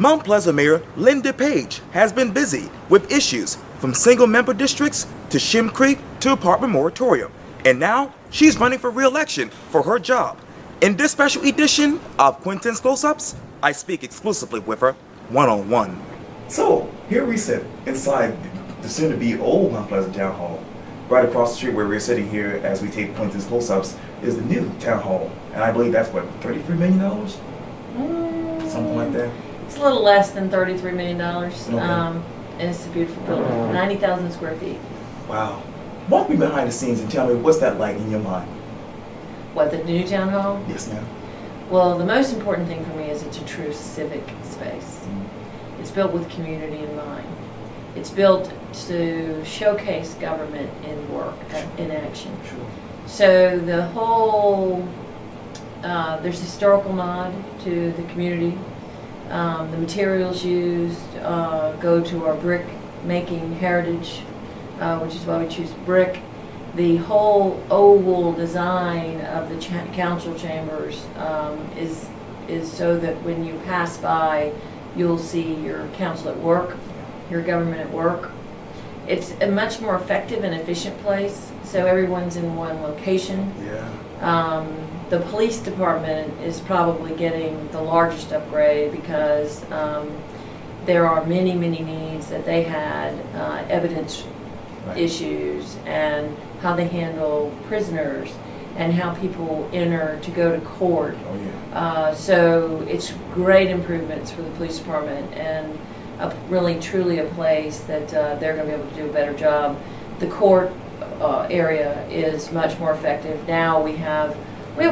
Mount Pleasant Mayor Linda Page has been busy with issues from single-member districts to Shem Creek to apartment moratorium. And now she's running for re-election for her job. In this special edition of Quintin's Close-Ups, I speak exclusively with her one-on-one. So, here we sit inside the soon-to-be old Mount Pleasant Town Hall. Right across the street where we're sitting here as we take Quintin's Close-Ups is the new Town Hall. And I believe that's, what, $33 million? Something like that? It's a little less than $33 million. Okay. And it's a beautiful building, 90,000 square feet. Wow. Walk me behind the scenes and tell me what's that like in your mind? What, the new town hall? Yes, ma'am. Well, the most important thing for me is it's a true civic space. It's built with community in mind. It's built to showcase government in work, in action. Sure. So the whole, there's a historical nod to the community. The materials used go to our brick making heritage, which is why we choose brick. The whole oval design of the council chambers is so that when you pass by, you'll see your council at work, your government at work. It's a much more effective and efficient place, so everyone's in one location. Yeah. The police department is probably getting the largest upgrade because there are many, many needs that they had, evidence issues and how they handle prisoners and how people enter to go to court. Oh, yeah. So it's great improvements for the police department and really truly a place that they're going to be able to do a better job. The court area is much more effective. Now we have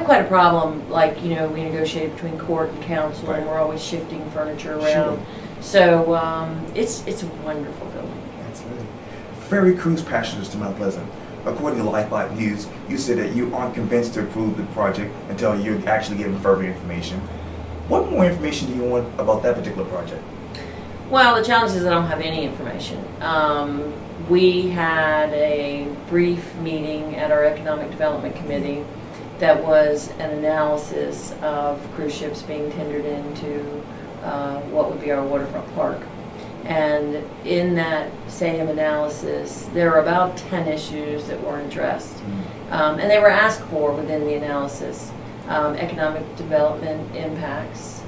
quite a problem, like, you know, we negotiate between court and council, and we're always shifting furniture around. Sure. So it's a wonderful building. That's right. Ferry cruise passengers to Mount Pleasant. According to Life 5 News, you said that you aren't convinced to approve the project until you're actually given further information. What more information do you want about that particular project? Well, the challenge is I don't have any information. We had a brief meeting at our Economic Development Committee that was an analysis of cruise ships being tendered into what would be our waterfront park. And in that same analysis, there are about 10 issues that were addressed. And they were asked for within the analysis. Economic development impacts.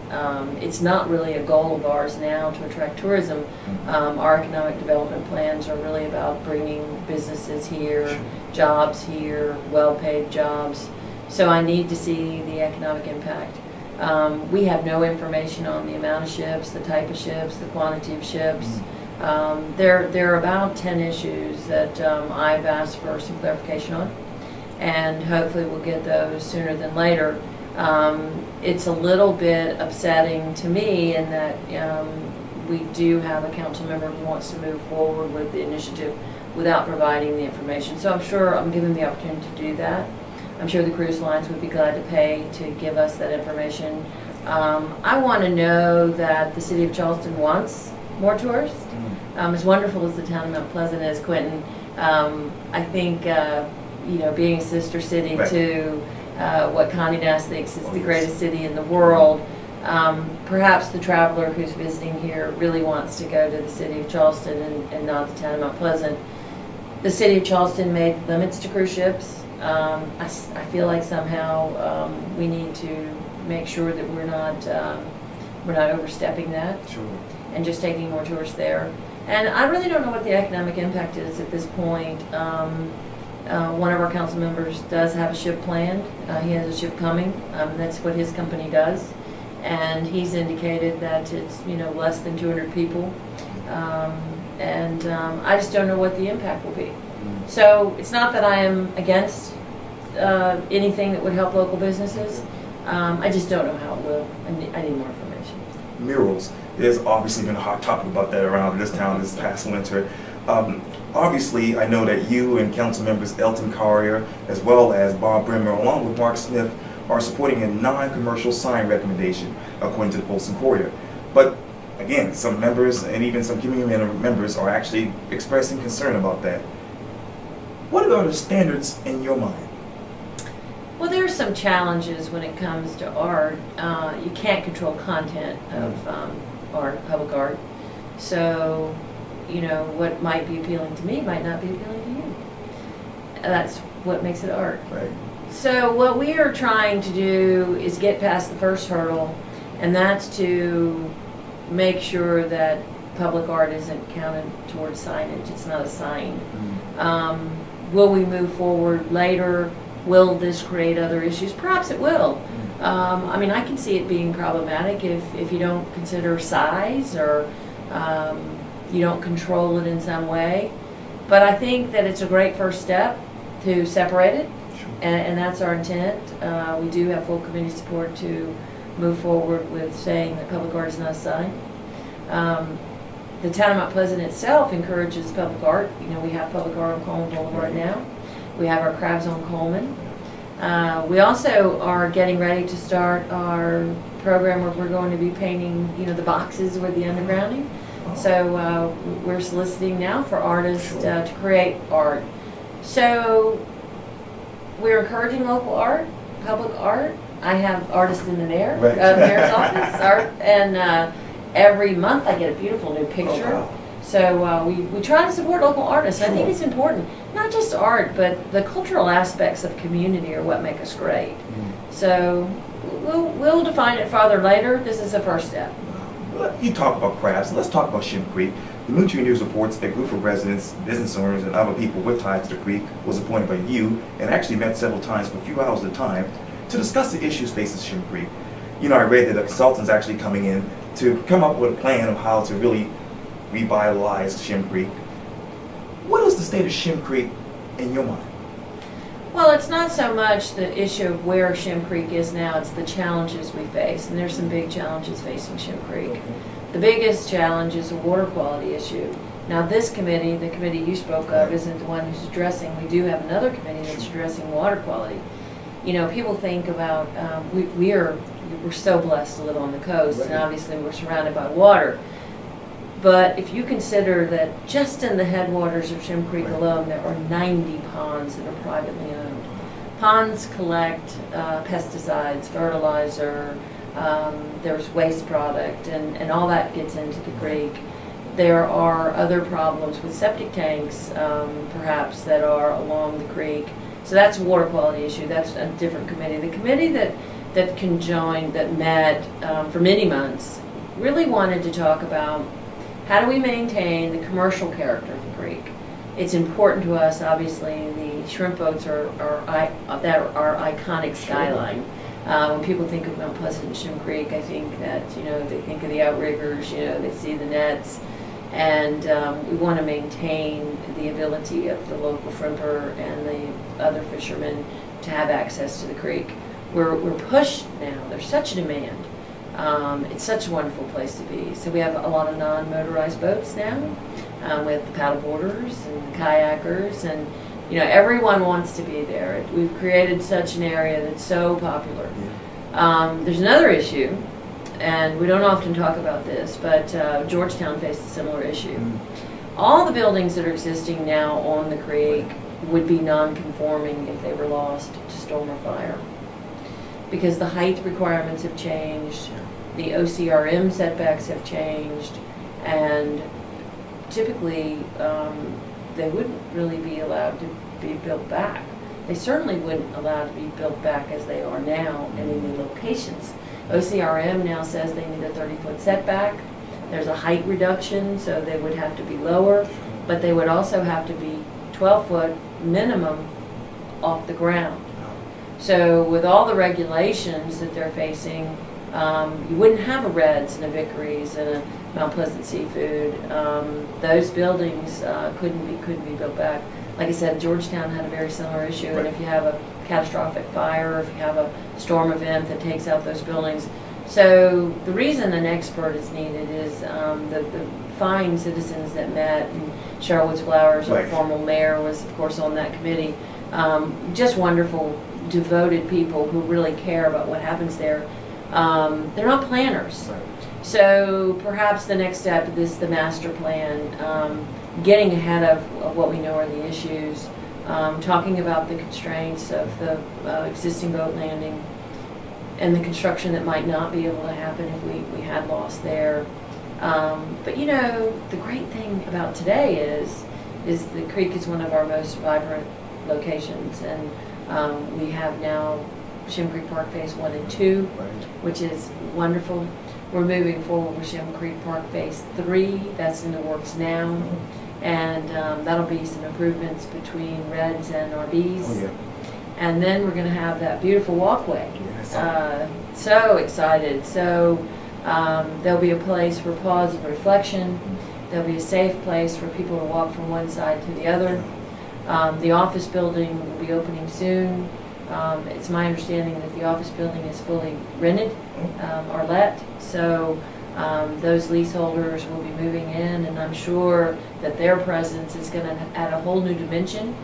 It's not really a goal of ours now to attract tourism. Our economic development plans are really about bringing businesses here, jobs here, well-paid jobs. So I need to see the economic impact. We have no information on the amount of ships, the type of ships, the quantity of ships. There are about 10 issues that I've asked for some clarification on, and hopefully we'll get those sooner than later. It's a little bit upsetting to me in that we do have a council member who wants to move forward with the initiative without providing the information. So I'm sure I'm given the opportunity to do that. I'm sure the cruise lines would be glad to pay to give us that information. I want to know that the city of Charleston wants more tourists. As wonderful as the town of Mount Pleasant is, Quintin, I think being a sister city to what Condé Nast thinks is the greatest city in the world, perhaps the traveler who's visiting here really wants to go to the city of Charleston and not the town of Mount Pleasant. The city of Charleston made limits to cruise ships. I feel like somehow we need to make sure that we're not overstepping that, and just taking more tourists there. And I really don't know what the economic impact is at this point. One of our council members does have a ship planned. He has a ship coming. That's what his company does, and he's indicated that it's less than 200 people. And I just don't know what the impact will be. So it's not that I am against anything that would help local businesses. I just don't know how it will. I need more information. Murals. There's obviously been a hot topic about that around this town this past winter. Obviously, I know that you and council members Elton Carrier, as well as Bob Brimmer, along with Mark Smith, are supporting a non-commercial sign recommendation, according to the Post and Courier. But again, some members and even some community members are actually expressing concern about that. What are the standards in your mind? Well, there are some challenges when it comes to art. You can't control content of art. So, what might be appealing to me might not be appealing to you. That's what makes it art. Right. So what we are trying to do is get past the first hurdle, and that's to make sure that public art isn't counted towards signage. It's not a sign. Will we move forward later? Will this create other issues? Perhaps it will. I can see it being problematic if you don't consider size or you don't control it in some way. But I think that it's a great first step to separate it, and that's our intent. We do have full committee support to move forward with saying that public art is not a sign. The town of Mount Pleasant itself encourages public art. We have public art on Coleman Boulevard now. We have our crabs on Coleman. We also are getting ready to start our program where we're going to be painting, the boxes with the undergrounding. So we're soliciting now for artists to create art. So we're encouraging local art, public art. I have artists in the mayor's office, art, and every month I get a beautiful new picture. Oh, wow. So we try to support local artists. Sure. I think it's important, not just art, but the cultural aspects of community are what make us great. So we'll define it farther later. This is the first step. You talk about crafts. Let's talk about Shem Creek. The Moon Tree News reports that a group of residents, business owners, and other people with ties to the creek was appointed by you and actually met several times for a few hours at a time to discuss the issues facing Shem Creek. I read that a consultant's actually coming in to come up with a plan of how to really revitalize Shem Creek. What is the state of Shem Creek in your mind? Well, it's not so much the issue of where Shem Creek is now, it's the challenges we face. And there's some big challenges facing Shem Creek. The biggest challenge is a water quality issue. Now this committee, the committee you spoke of, isn't the one who's addressing. We do have another committee that's addressing water quality. People think about, we're so blessed to live on the coast, and obviously we're surrounded by water. But if you consider that just in the headwaters of Shem Creek alone, there are 90 ponds that are privately owned. Ponds collect pesticides, fertilizer, there's waste product, and all that gets into the creek. There are other problems with septic tanks, perhaps, that are along the creek. So that's a water quality issue. That's a different committee. The committee that conjoined, that met for many months, really wanted to talk about how do we maintain the commercial character of the creek. It's important to us, obviously. The shrimp boats are our iconic skyline. When people think of Mount Pleasant and Shem Creek, I think that they think of the outriggers. They see the nets, and we want to maintain the ability of the local shrimper and the other fishermen to have access to the creek. We're pushed now. There's such a demand. It's such a wonderful place to be. So we have a lot of non-motorized boats now, with the paddle boarders and the kayakers, and everyone wants to be there. We've created such an area that's so popular. There's another issue, and we don't often talk about this, but Georgetown faced a similar issue. All the buildings that are existing now on the creek would be non-conforming if they were lost to storm or fire, because the height requirements have changed, the OCRM setbacks have changed, and typically they wouldn't really be allowed to be built back. They certainly wouldn't allow to be built back as they are now in any locations. OCRM now says they need a 30-foot setback. There's a height reduction, so they would have to be lower, but they would also have to be 12-foot minimum off the ground. So with all the regulations that they're facing, you wouldn't have a Reds and a Vickery's and a Mount Pleasant Seafood. Those buildings couldn't be built back. Like I said, Georgetown had a very similar issue, and if you have a catastrophic fire, or if you have a storm event that takes out those buildings. So the reason an expert is needed is the fine citizens that met, and Cheryl Woods Flowers, our former mayor, was of course on that committee. Just wonderful, devoted people who really care about what happens there. They're not planners. So perhaps the next step is the master plan, getting ahead of what we know are the issues, talking about the constraints of the existing boat landing and the construction that might not be able to happen if we had lost there. But you know, the great thing about today is the creek is one of our most vibrant locations, and we have now Shem Creek Park Phase 1 and 2, which is wonderful. We're moving forward with Shem Creek Park Phase 3. That's in the works now. And that'll be some improvements between Reds and RBs. Oh, yeah. And then we're going to have that beautiful walkway. Yeah, So excited. So there'll be a place for pause and reflection. There'll be a safe place for people to walk from one side to the other. The office building will be opening soon. It's my understanding that the office building is fully rented or let. So those leaseholders will be moving in, and I'm sure that their presence is going to add a whole new dimension.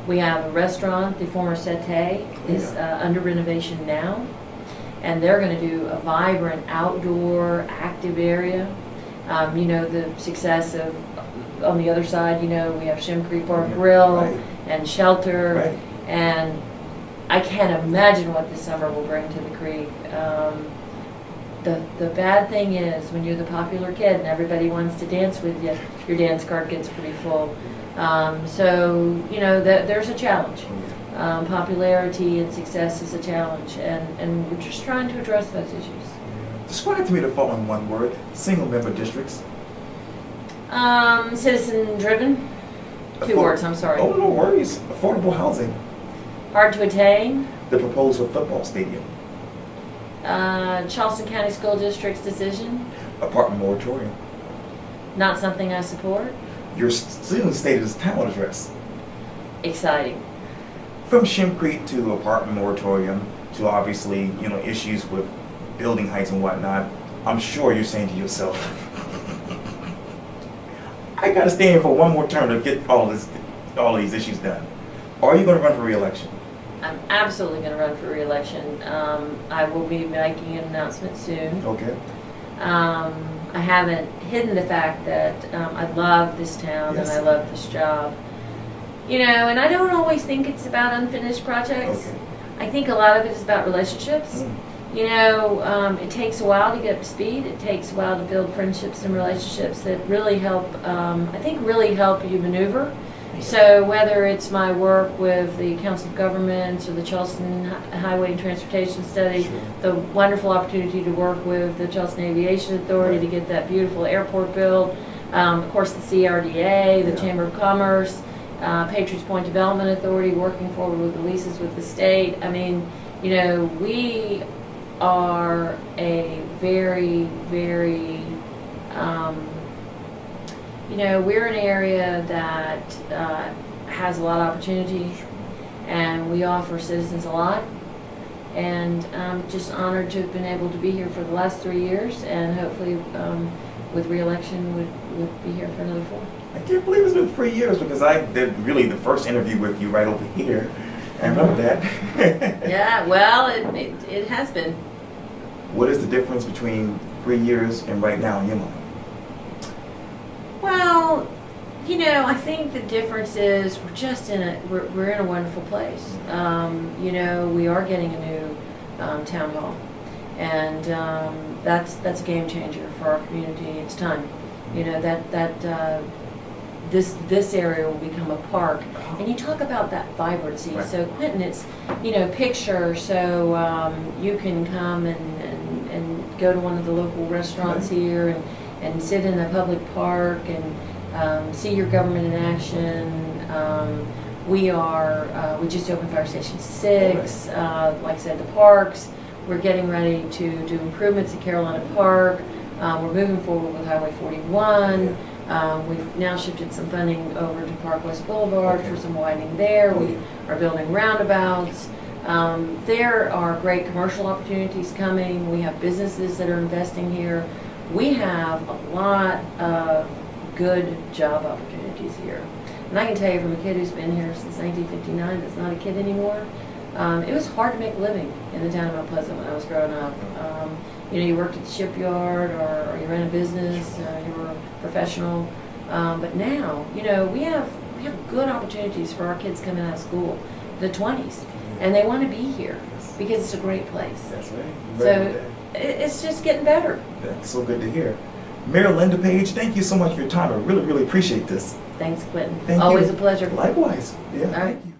We have a restaurant, the former Sete, is under renovation now, and they're going to do a vibrant outdoor active area. You know, the success of, on the other side, you know, we have Shem Creek Park Grill and Shelter, and I can't imagine what this summer will bring to the creek. The bad thing is when you're the popular kid and everybody wants to dance with you, your dance card gets pretty full. So, you know, there's a challenge. Popularity and success is a challenge, and we're just trying to address those issues. Describe to me the following one word: single-member districts. Citizen-driven. Two words, I'm sorry. Oh, no worries. Affordable housing. Hard to attain. The proposal football stadium. Charleston County School District's decision. Apartment moratorium. Not something I support. Your student status talent address. Exciting. From Shem Creek to apartment moratorium to obviously, you know, issues with building heights and whatnot, I'm sure you're saying to yourself, I gotta stay in for one more term to get all these issues done. Are you gonna run for re-election? I'm absolutely going to run for re-election. I will be making an announcement soon. Okay. I haven't hidden the fact that I love this town and I love this job. You know, and I don't always think it's about unfinished projects. Okay. I think a lot of it is about relationships. You know, it takes a while to get up to speed. It takes a while to build friendships and relationships that really help, I think really help you maneuver. So whether it's my work with the Council of Governments or the Charleston Highway and Transportation Study, the wonderful opportunity to work with the Charleston Aviation Authority to get that beautiful airport built, of course the CRDA, the Chamber of Commerce, Patriots Point Development Authority, working forward with the leases with the state. I mean, you know, we are a very, very, you know, we're an area that has a lot of opportunity, and we offer citizens a lot. And I'm just honored to have been able to be here for the last 3 years, and hopefully with re-election would be here for another 4. I can't believe it's been 3 years because I did really the first interview with you right over here. I remember that. Yeah, well, it has been. What is the difference between 3 years and right now in your mind? Well, you know, I think the difference is we're just we're in a wonderful place. You know, we are getting a new town hall, and that's a game changer for our community. It's time. You know, that this area will become a park. And you talk about that vibrancy. Right. So Quintin, it's, you know, picture so you can come and go to one of the local restaurants here and sit in a public park and see your government in action. We just opened Fire Station 6, like I said, the parks. We're getting ready to do improvements at Carolina Park. We're moving forward with Highway 41. We've now shifted some funding over to Park West Boulevard for some widening there. We are building roundabouts. There are great commercial opportunities coming. We have businesses that are investing here. We have a lot of good job opportunities here. And I can tell you from a kid who's been here since 1959, that's not a kid anymore, it was hard to make a living in the town of Mount Pleasant when I was growing up. You know, you worked at the shipyard or you ran a business, you were a professional. But now, you know, we have good opportunities for our kids coming out of school, the 20s, and they want to be here because it's a great place. That's right. So it's just getting better. That's so good to hear. Mayor Linda Page, thank you so much for your time. I really, really appreciate this. Thanks, Quintin. Thank you. Always a pleasure. Likewise. Yeah. All right. Thank you.